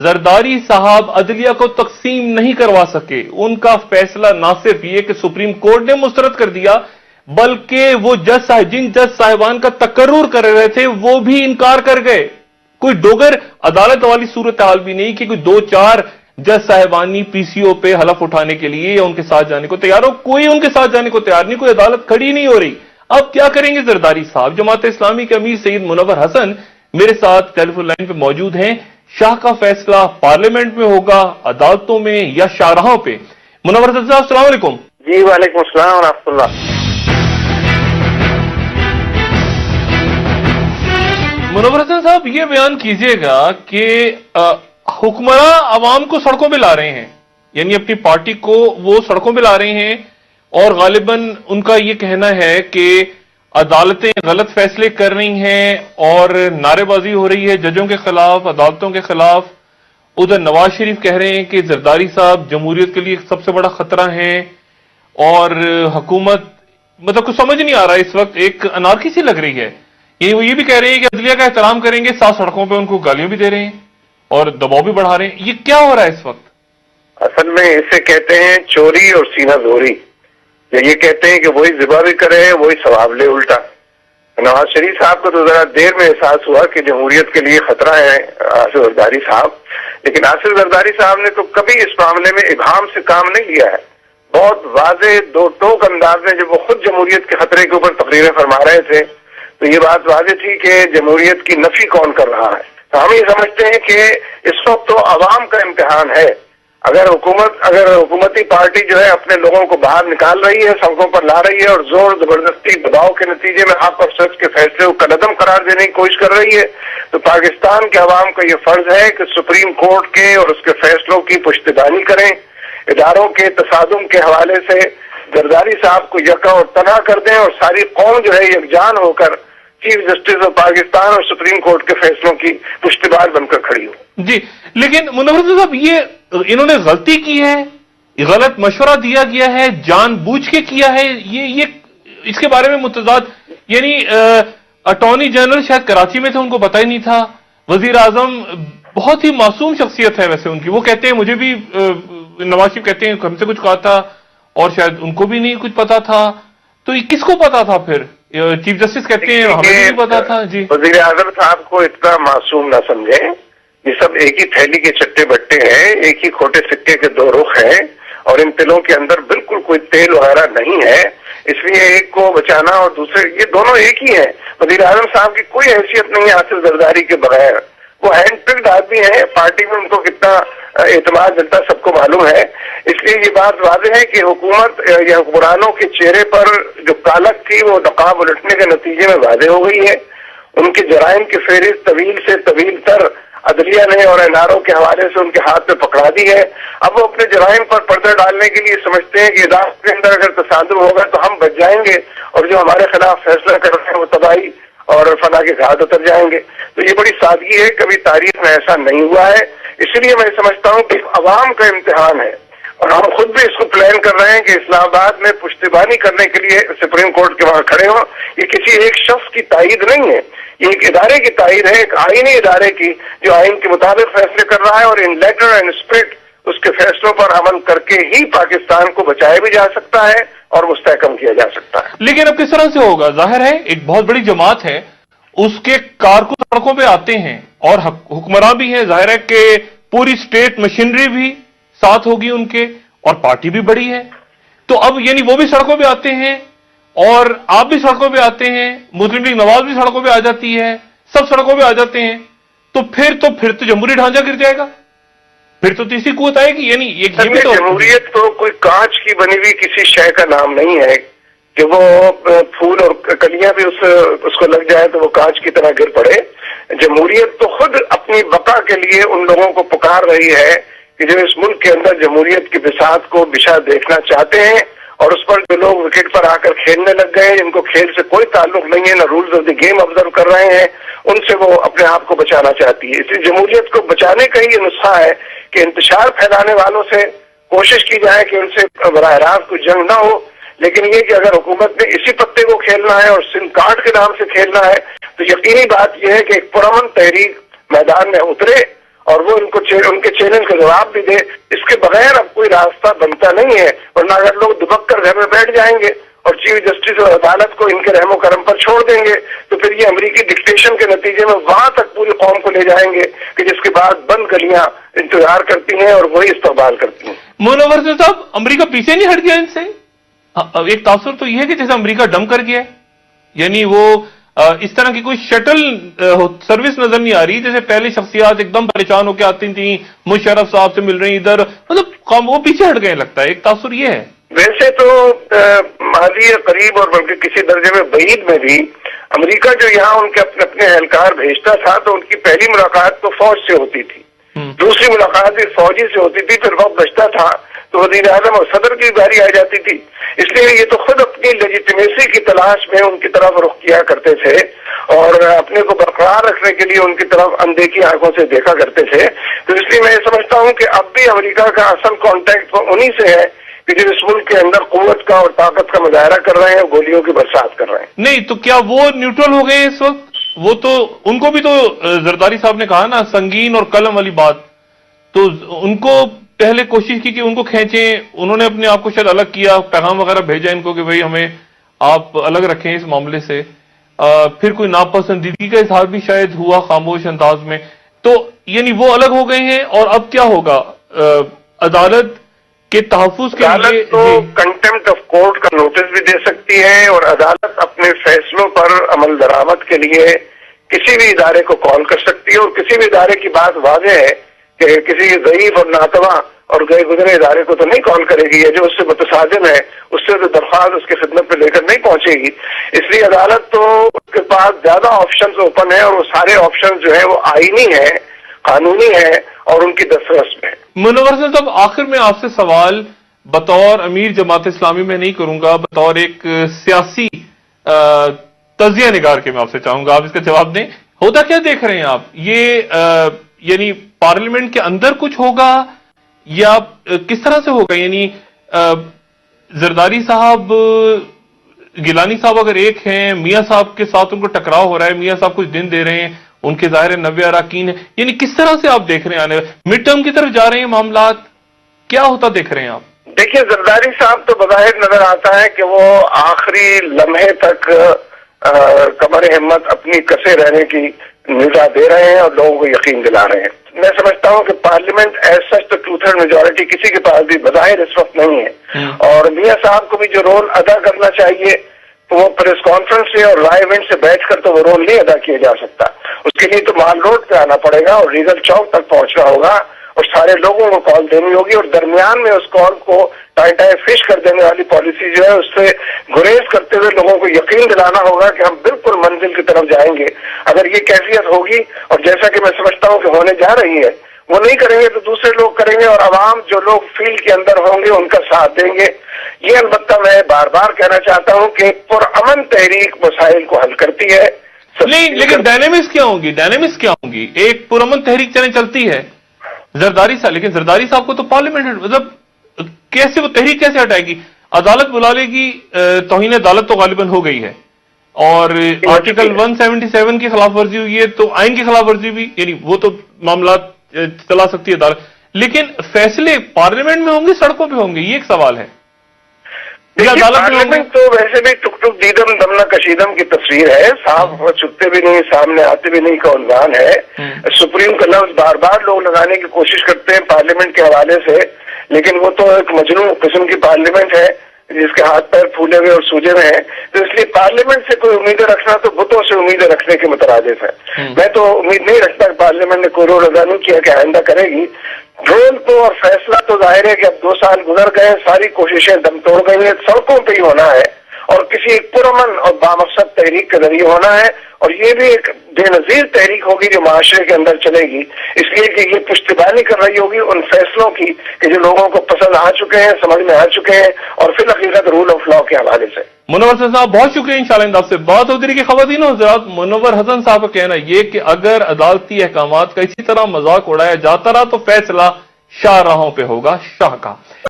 زرداری صاحب عدلیہ کو تقسیم نہیں کروا سکے. ان کا فیصلہ نہ صرف یہ کہ سپریم کورٹ نے مسترد کر دیا بلکہ وہ جن جج صاحبان کا تقرر کر رہے تھے وہ بھی انکار کر گئے. کوئی ڈوگر عدالت والی صورتحال بھی نہیں کہ کوئی 2-4 جج صاحبانی پی سی او پہ حلف اٹھانے کے لیے یا ان کے ساتھ جانے کو تیار ہو. کوئی ان کے ساتھ جانے کو تیار نہیں, کوئی عدالت کھڑی نہیں ہو رہی. اب کیا کریں گے زرداری صاحب؟ جماعت اسلامی کے امیر سید منور حسن میرے ساتھ ٹیلی فون لائن پہ موجود ہیں. شاہ کا فیصلہ پارلیمنٹ میں ہوگا, عدالتوں میں یا شاہراہوں پہ؟ منور حسن صاحب السلام علیکم. جی وعلیکم السلام ورحمۃ اللہ. منور حسن صاحب یہ بیان کیجئے گا کہ حکمراں عوام کو سڑکوں پہ لا رہے ہیں, یعنی اپنی پارٹی کو وہ سڑکوں پہ لا رہے ہیں اور غالباً ان کا یہ کہنا ہے کہ عدالتیں غلط فیصلے کر رہی ہیں اور نعرے بازی ہو رہی ہے ججوں کے خلاف, عدالتوں کے خلاف. ادھر نواز شریف کہہ رہے ہیں کہ زرداری صاحب جمہوریت کے لیے سب سے بڑا خطرہ ہیں اور حکومت مطلب کچھ سمجھ نہیں آ رہا اس وقت, ایک انارکی سی لگ رہی ہے. یہ بھی کہہ رہے ہیں کہ عدلیہ کا احترام کریں گے, ساتھ سڑکوں پہ ان کو گالیاں بھی دے رہے ہیں اور دباؤ بھی بڑھا رہے ہیں. یہ کیا ہو رہا ہے اس وقت؟ اصل میں اسے کہتے ہیں چوری اور سینہ زوری. یہ کہتے ہیں کہ وہی ذبح بھی کرے وہی ثواب لے الٹا. نواز شریف صاحب کو تو ذرا دیر میں احساس ہوا کہ جمہوریت کے لیے خطرہ ہے آصف زرداری صاحب, لیکن آصف زرداری صاحب نے تو کبھی اس معاملے میں ابہام سے کام نہیں لیا ہے. بہت واضح دو ٹوک انداز میں جب وہ خود جمہوریت کے خطرے کے اوپر تقریریں فرما رہے تھے تو یہ بات واضح تھی کہ جمہوریت کی نفی کون کر رہا ہے. تو ہم یہ سمجھتے ہیں کہ اس وقت تو عوام کا امتحان ہے. اگر حکومتی پارٹی جو ہے اپنے لوگوں کو باہر نکال رہی ہے, سڑکوں پر لا رہی ہے اور زور زبردستی دباؤ کے نتیجے میں آپ افسوس کے فیصلے کو قلعدم قرار دینے کی کوشش کر رہی ہے, تو پاکستان کے عوام کا یہ فرض ہے کہ سپریم کورٹ کے اور اس کے فیصلوں کی پشتیبانی کریں. اداروں کے تصادم کے حوالے سے زرداری صاحب کو یکا اور تنہا کر دیں اور ساری قوم جو ہے یکجان ہو کر چیف جسٹس آف پاکستان اور سپریم کورٹ کے فیصلوں کی پشتیبان بن کر کھڑی ہو. جی لیکن منور صاحب یہ انہوں نے غلطی کی ہے, غلط مشورہ دیا گیا ہے, جان بوجھ کے کیا ہے, یہ اس کے بارے میں متضاد, یعنی اٹارنی جنرل شاید کراچی میں تھے, ان کو پتہ ہی نہیں تھا. وزیر اعظم بہت ہی معصوم شخصیت ہے ویسے ان کی, وہ کہتے ہیں مجھے بھی نواز شریف کہتے ہیں ہم سے کچھ کہا تھا اور شاید ان کو بھی نہیں کچھ پتا تھا. تو یہ کس کو پتا تھا پھر؟ چیف جسٹس کہتے ہیں ہمیں بھی پتا تھا. جی وزیر اعظم صاحب کو اتنا معصوم نہ سمجھیں, یہ سب ایک ہی تھیلی کے چٹے بٹے ہیں, ایک ہی کھوٹے سکے کے دو رخ ہیں اور ان تلوں کے اندر بالکل کوئی تیل وغیرہ نہیں ہے. اس لیے ایک کو بچانا اور دوسرے, یہ دونوں ایک ہی ہیں. وزیر اعظم صاحب کی کوئی حیثیت نہیں ہے آصف زرداری کے بغیر. وہ ہینڈ پکڈ آدمی ہیں, پارٹی میں ان کو کتنا اعتماد ملتا سب کو معلوم ہے. اس لیے یہ بات واضح ہے کہ حکومت یا حکمرانوں کے چہرے پر جو کالک تھی وہ نقاب الٹنے کے نتیجے میں واضح ہو گئی ہے. ان کے جرائم کی فہرست طویل سے طویل تر عدلیہ نے اور این آر او کے حوالے سے ان کے ہاتھ میں پکڑا دی ہے. اب وہ اپنے جرائم پر پردہ ڈالنے کے لیے سمجھتے ہیں کہ اداروں کے اندر اگر تصادم ہوگا تو ہم بچ جائیں گے اور جو ہمارے خلاف فیصلہ کر رہے ہیں وہ تباہی اور فنا کے گھاٹ اتر جائیں گے. تو یہ بڑی سادگی ہے, کبھی تاریخ میں ایسا نہیں ہوا ہے. اس لیے میں سمجھتا ہوں کہ عوام کا امتحان ہے اور ہم خود بھی اس کو پلان کر رہے ہیں کہ اسلام آباد میں پشتیبانی کرنے کے لیے سپریم کورٹ کے وہاں کھڑے ہوں. یہ کسی ایک شخص کی تائید نہیں ہے, یہ ایک ادارے کی تائید ہے, ایک آئینی ادارے کی جو آئین کے مطابق فیصلے کر رہا ہے اور ان لیٹر اینڈ اسپرٹ اس کے فیصلوں پر عمل کر کے ہی پاکستان کو بچایا بھی جا سکتا ہے اور مستحکم کیا جا سکتا ہے. لیکن اب کس طرح سے ہوگا؟ ظاہر ہے ایک بہت بڑی جماعت ہے, اس کے کارکن سڑکوں پہ آتے ہیں اور حکمراں بھی ہیں, ظاہر ہے کہ پوری اسٹیٹ مشینری بھی ساتھ ہوگی ان کے اور پارٹی بھی بڑی ہے. تو اب یعنی وہ بھی سڑکوں پہ آتے ہیں اور آپ بھی سڑکوں پہ آتے ہیں, مسلم لیگ نواز بھی سڑکوں پہ آ جاتی ہے, سب سڑکوں پہ آ جاتے ہیں, تو پھر تو جمہوری ڈھانچہ گر جائے گا, پھر تو تیسری قوت آئے گی. یعنی جمہوریت تو کوئی کانچ کی بنی ہوئی کسی شے کا نام نہیں ہے کہ وہ پھول اور کلیاں بھی اس کو لگ جائے تو وہ کانچ کی طرح گر پڑے. جمہوریت تو خود اپنی بقا کے لیے ان لوگوں کو پکار رہی ہے کہ جو اس ملک کے اندر جمہوریت کی بساط کو بچھا دیکھنا چاہتے ہیں اور اس پر جو لوگ وکٹ پر آ کر کھیلنے لگ گئے, جن کو کھیل سے کوئی تعلق نہیں ہے, نہ rules of the game observe کر رہے ہیں, ان سے وہ اپنے آپ کو بچانا چاہتی ہے. اس لیے جمہوریت کو بچانے کا یہ نسخہ ہے کہ انتشار پھیلانے والوں سے کوشش کی جائے کہ ان سے براہ راست کوئی جنگ نہ ہو. لیکن یہ کہ اگر حکومت نے اسی پتے کو کھیلنا ہے اور سم کارڈ کے نام سے کھیلنا ہے تو یقینی بات یہ ہے کہ ایک پرامن تحریک میدان میں اترے اور وہ ان کے چیلنج کا جواب بھی دے. اس کے بغیر اب کوئی راستہ بنتا نہیں ہے. ورنہ اگر لوگ دبک کر گھر میں بیٹھ جائیں گے اور چیف جسٹس اور عدالت کو ان کے رحم و کرم پر چھوڑ دیں گے تو پھر یہ امریکی ڈکٹیشن کے نتیجے میں وہاں تک پوری قوم کو لے جائیں گے کہ جس کے بعد بند گلیاں انتظار کرتی ہیں اور وہی استقبال کرتی ہیں. منور حسن صاحب، امریکہ پیچھے نہیں ہٹ گیا ان سے؟ ایک تاثر تو یہ ہے کہ جیسے امریکہ ڈم کر گیا ہے، یعنی وہ اس طرح کی کوئی شٹل سروس نظر نہیں آ رہی. جیسے پہلے شخصیات ایک دم پریشان ہو کے آتی تھیں، مشرف صاحب سے مل رہی ادھر، مطلب وہ پیچھے ہٹ گئے لگتا ہے. ایک تاثر یہ ہے. ویسے تو ماضی قریب اور بلکہ کسی درجے میں بعید میں بھی امریکہ جو یہاں ان کے اپنے اہلکار بھیجتا تھا تو ان کی پہلی ملاقات تو فوج سے ہوتی تھی، دوسری ملاقات بھی فوجی سے ہوتی تھی. پھر وقت بچتا تھا تو وزیر اعظم اور صدر کی باری آ جاتی تھی. اس لیے یہ تو خود اپنی لیجیٹمیسی کی تلاش میں ان کی طرف رخ کیا کرتے تھے اور اپنے کو برقرار رکھنے کے لیے ان کی طرف اندیکھی آنکھوں سے دیکھا کرتے تھے. تو اس لیے میں یہ سمجھتا ہوں کہ اب بھی امریکہ کا اصل کانٹیکٹ انہی سے ہے کہ جو اس ملک کے اندر قوت کا اور طاقت کا مظاہرہ کر رہے ہیں، گولیوں کی برسات کر رہے ہیں. نہیں تو کیا وہ نیوٹرل ہو گئے اس وقت؟ وہ تو ان کو بھی تو زرداری صاحب نے کہا نا سنگین اور قلم والی بات، تو ان کو پہلے کوشش کی کہ ان کو کھینچیں. انہوں نے اپنے آپ کو شاید الگ کیا، پیغام وغیرہ بھیجا ان کو کہ بھئی ہمیں آپ الگ رکھیں اس معاملے سے. پھر کوئی ناپسندیدگی کا اظہار بھی شاید ہوا خاموش انداز میں. تو یعنی وہ الگ ہو گئے ہیں. اور اب کیا ہوگا؟ عدالت کے تحفظ کے لیے عدالت تو کنٹمپٹ آف کورٹ کا نوٹس بھی دے سکتی ہے اور عدالت اپنے فیصلوں پر عمل درآمد کے لیے کسی بھی ادارے کو کال کر سکتی ہے. اور کسی بھی ادارے کی بات واضح ہے کہ کسی ضعیف اور ناتواں اور گئے گزرے ادارے کو تو نہیں کال کرے گی. جو اس سے متصادم ہے اس سے تو درخواست اس کی خدمت پہ لے کر نہیں پہنچے گی. اس لیے عدالت تو اس کے پاس زیادہ آپشنز اوپن ہے اور وہ سارے آپشنز جو ہیں وہ آئینی ہیں، قانونی ہیں اور ان کی دسترس میں. منور حسن صاحب، آخر میں آپ سے سوال بطور امیر جماعت اسلامی میں نہیں کروں گا، بطور ایک سیاسی تجزیہ نگار کے میں آپ سے چاہوں گا آپ اس کا جواب دیں. ہوتا کیا دیکھ رہے ہیں آپ؟ یہ یعنی پارلیمنٹ کے اندر کچھ ہوگا یا کس طرح سے ہوگا؟ یعنی زرداری صاحب، گیلانی صاحب اگر ایک ہیں، میاں صاحب کے ساتھ ان کو ٹکراؤ ہو رہا ہے، میاں صاحب کچھ دن دے رہے ہیں، ان کے ظاہر 90 اراکین ہیں، یعنی کس طرح سے آپ دیکھ رہے ہیں آنے مڈ ٹرم کی طرف جا رہے ہیں معاملات؟ کیا ہوتا دیکھ رہے ہیں آپ؟ دیکھیے، زرداری صاحب تو بظاہر نظر آتا ہے کہ وہ آخری لمحے تک کمر ہمت اپنی کسے رہنے کی نظا دے رہے ہیں اور لوگوں کو یقین دلا رہے ہیں. میں سمجھتا ہوں کہ پارلیمنٹ ایز سچ تو ٹو تھرڈ میجورٹی کسی کے پاس بھی بظاہر اس وقت نہیں ہے. اور میاں صاحب کو بھی جو رول ادا کرنا چاہیے تو وہ پریس کانفرنس سے اور رائے ایونٹ سے بیٹھ کر تو وہ رول نہیں ادا کیا جا سکتا. اس کے لیے تو مال روڈ پہ آنا پڑے گا اور ریگل چوک تک پہنچنا ہوگا اور سارے لوگوں کو کال دینی ہوگی. اور درمیان میں اس کال کو ٹائم فش کر دینے والی پالیسی جو ہے اس سے گریز کرتے ہوئے لوگوں کو یقین دلانا ہوگا کہ ہم بالکل منزل کی طرف جائیں گے. اگر یہ کیفیت ہوگی اور جیسا کہ میں سمجھتا ہوں کہ ہونے جا رہی ہے، وہ نہیں کریں گے تو دوسرے لوگ کریں گے اور عوام جو لوگ فیلڈ کے اندر ہوں گے ان کا ساتھ دیں گے. یہ البتہ میں بار بار کہنا چاہتا ہوں کہ پرامن تحریک مسائل کو حل کرتی ہے. نہیں، لیکن ڈائنامکس کیا ہوں گی؟ ڈائنامکس کیا ہوں گی؟ ایک پرامن تحریک چلتی ہے زرداری صاحب، لیکن زرداری صاحب کو تو پارلیمنٹ مطلب کیسے وہ تحریک کیسے ہٹائے گی؟ عدالت بلا لے گی. توہین عدالت تو غالباً ہو گئی ہے اور آرٹیکل 177 کی خلاف ورزی ہوئی ہے تو آئین کی خلاف ورزی بھی، یعنی وہ تو معاملات چلا سکتی ہے عدالت. لیکن فیصلے پارلیمنٹ میں ہوں گے، سڑکوں پہ ہوں گے؟ یہ ایک سوال ہے. پارلیمنٹ تو ویسے بھی ٹک ٹک دیدم دمنا کشیدم کی تصویر ہے، صاف چھپتے بھی نہیں، سامنے آتے بھی نہیں کا عنوان ہے. سپریم کا لفظ بار بار لوگ لگانے کی کوشش کرتے ہیں پارلیمنٹ کے حوالے سے، لیکن وہ تو ایک مجنون قسم کی پارلیمنٹ ہے جس کے ہاتھ پیر پھولے ہوئے اور سوجے ہوئے ہیں. تو اس لیے پارلیمنٹ سے کوئی امیدیں رکھنا تو بتوں سے امیدیں رکھنے کے مترادف ہے. میں تو امید نہیں رکھتا کہ پارلیمنٹ نے کوئی رول ادا نہیں کیا کہ آئندہ کرے گی. رول تو اور فیصلہ تو ظاہر ہے کہ اب 2 سال گزر گئے، ساری کوششیں دم توڑ گئی ہیں. سڑکوں پہ ہی ہونا ہے اور کسی ایک پرامن اور بامقصد تحریک کے ذریعے ہونا ہے اور یہ بھی ایک بے نظیر تحریک ہوگی جو معاشرے کے اندر چلے گی، اس لیے کہ یہ پشتیبانی کر رہی ہوگی ان فیصلوں کی کہ جو لوگوں کو پسند آ چکے ہیں، سمجھ میں آ چکے ہیں اور فی الحقیقت رول آف لا کے حوالے سے. منور حسن صاحب بہت شکریہ. انشاءاللہ آپ سے بات ہوتی رہی کہ خواتین و حضرات، منور حسن صاحب کا کہنا یہ کہ اگر عدالتی احکامات کا اسی طرح مذاق اڑایا جاتا رہا تو فیصلہ شاہراہوں پہ ہوگا شاہ کا.